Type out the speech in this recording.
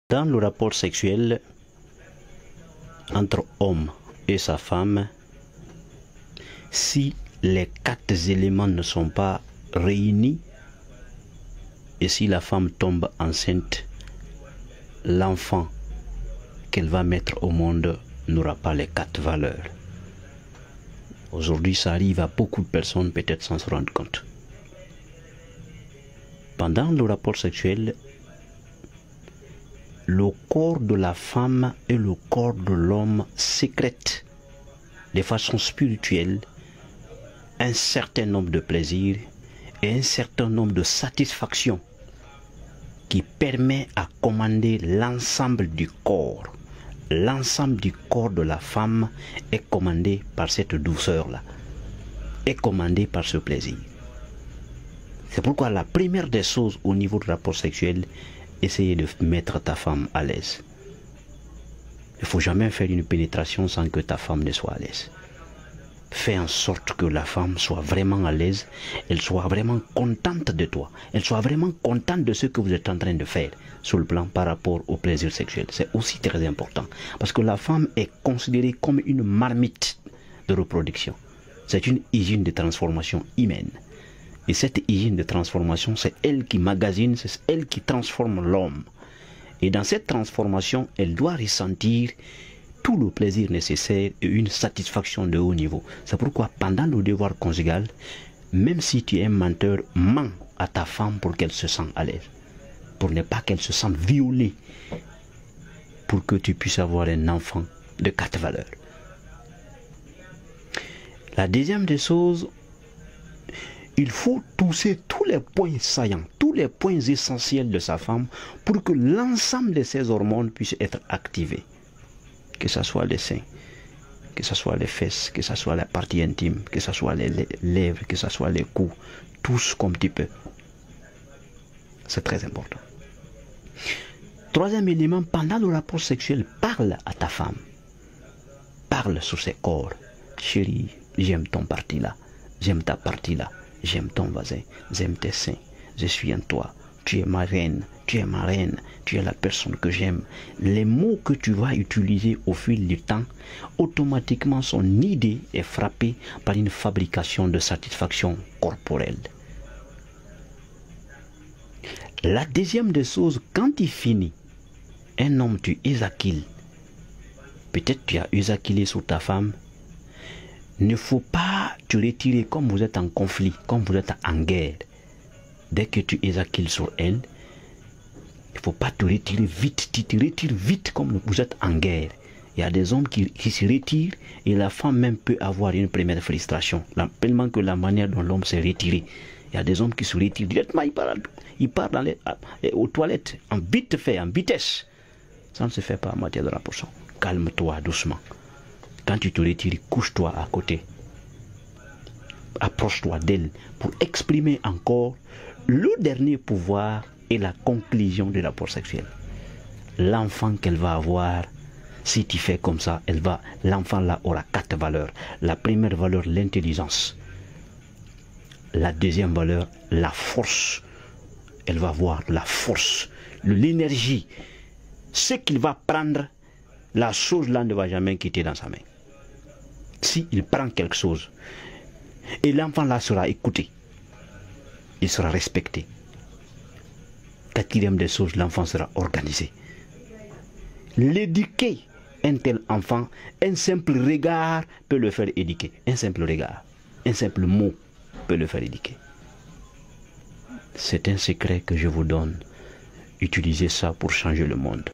Dans le rapport sexuel entre homme et sa femme, si les 4 éléments ne sont pas réunis et si la femme tombe enceinte, l'enfant qu'elle va mettre au monde n'aura pas les 4 valeurs. Aujourd'hui, ça arrive à beaucoup de personnes, peut-être sans se rendre compte. Pendant le rapport sexuel, le corps de la femme et le corps de l'homme sécrètent de façon spirituelle un certain nombre de plaisirs et un certain nombre de satisfactions qui permet à commander l'ensemble du corps. L'ensemble du corps de la femme est commandé par cette douceur-là, est commandé par ce plaisir. C'est pourquoi la première des choses au niveau du rapport sexuel, essayer de mettre ta femme à l'aise. Il ne faut jamais faire une pénétration sans que ta femme ne soit à l'aise. Fais en sorte que la femme soit vraiment à l'aise, elle soit vraiment contente de toi, elle soit vraiment contente de ce que vous êtes en train de faire sur le plan par rapport au plaisir sexuel. C'est aussi très important parce que la femme est considérée comme une marmite de reproduction. C'est une hygiène de transformation humaine. Et cette hygiène de transformation, c'est elle qui magasine, c'est elle qui transforme l'homme. Et dans cette transformation, elle doit ressentir tout le plaisir nécessaire et une satisfaction de haut niveau. C'est pourquoi pendant le devoir conjugal, même si tu es un menteur, mens à ta femme pour qu'elle se sente à l'aise. Pour ne pas qu'elle se sente violée. Pour que tu puisses avoir un enfant de 4 valeurs. La deuxième des choses, il faut toucher tous les points saillants, tous les points essentiels de sa femme pour que l'ensemble de ses hormones puissent être activées. Que ce soit les seins, que ce soit les fesses, que ce soit la partie intime, que ce soit les lèvres, que ce soit les coups, tous comme tu peux. C'est très important. Troisième élément, pendant le rapport sexuel, parle à ta femme. Parle sur ses corps. Chérie, j'aime ton parti là, j'aime ta partie là. J'aime ton voisin, j'aime tes seins, je suis en toi, tu es ma reine, tu es ma reine, tu es la personne que j'aime. Les mots que tu vas utiliser au fil du temps, automatiquement son idée est frappée par une fabrication de satisfaction corporelle. La deuxième des choses, quand il finit, un homme tu éjacules, peut-être tu as éjaculé sur ta femme, il ne faut pas te retirer comme vous êtes en conflit, comme vous êtes en guerre. Dès que tu éjacules sur elle, il ne faut pas te retirer vite. Tu te retires vite comme vous êtes en guerre. Il y a des hommes qui se retirent et la femme même peut avoir une première frustration. Tellement que la manière dont l'homme s'est retiré. Il y a des hommes qui se retirent directement, ils partent aux toilettes en vite fait, en vitesse. Ça ne se fait pas en matière de rapport. Calme-toi doucement. Quand tu te retires, couche-toi à côté. Approche-toi d'elle pour exprimer encore le dernier pouvoir et la conclusion du rapport sexuel. L'enfant qu'elle va avoir, si tu fais comme ça, l'enfant là aura 4 valeurs. La première valeur, l'intelligence. La deuxième valeur, la force. Elle va avoir la force, l'énergie. Ce qu'il va prendre, la chose là ne va jamais quitter dans sa main. S'il prend quelque chose, et l'enfant là sera écouté, il sera respecté. Quatrième des choses, l'enfant sera organisé. L'éduquer, un tel enfant, un simple regard peut le faire éduquer. Un simple regard, un simple mot peut le faire éduquer. C'est un secret que je vous donne. Utilisez ça pour changer le monde.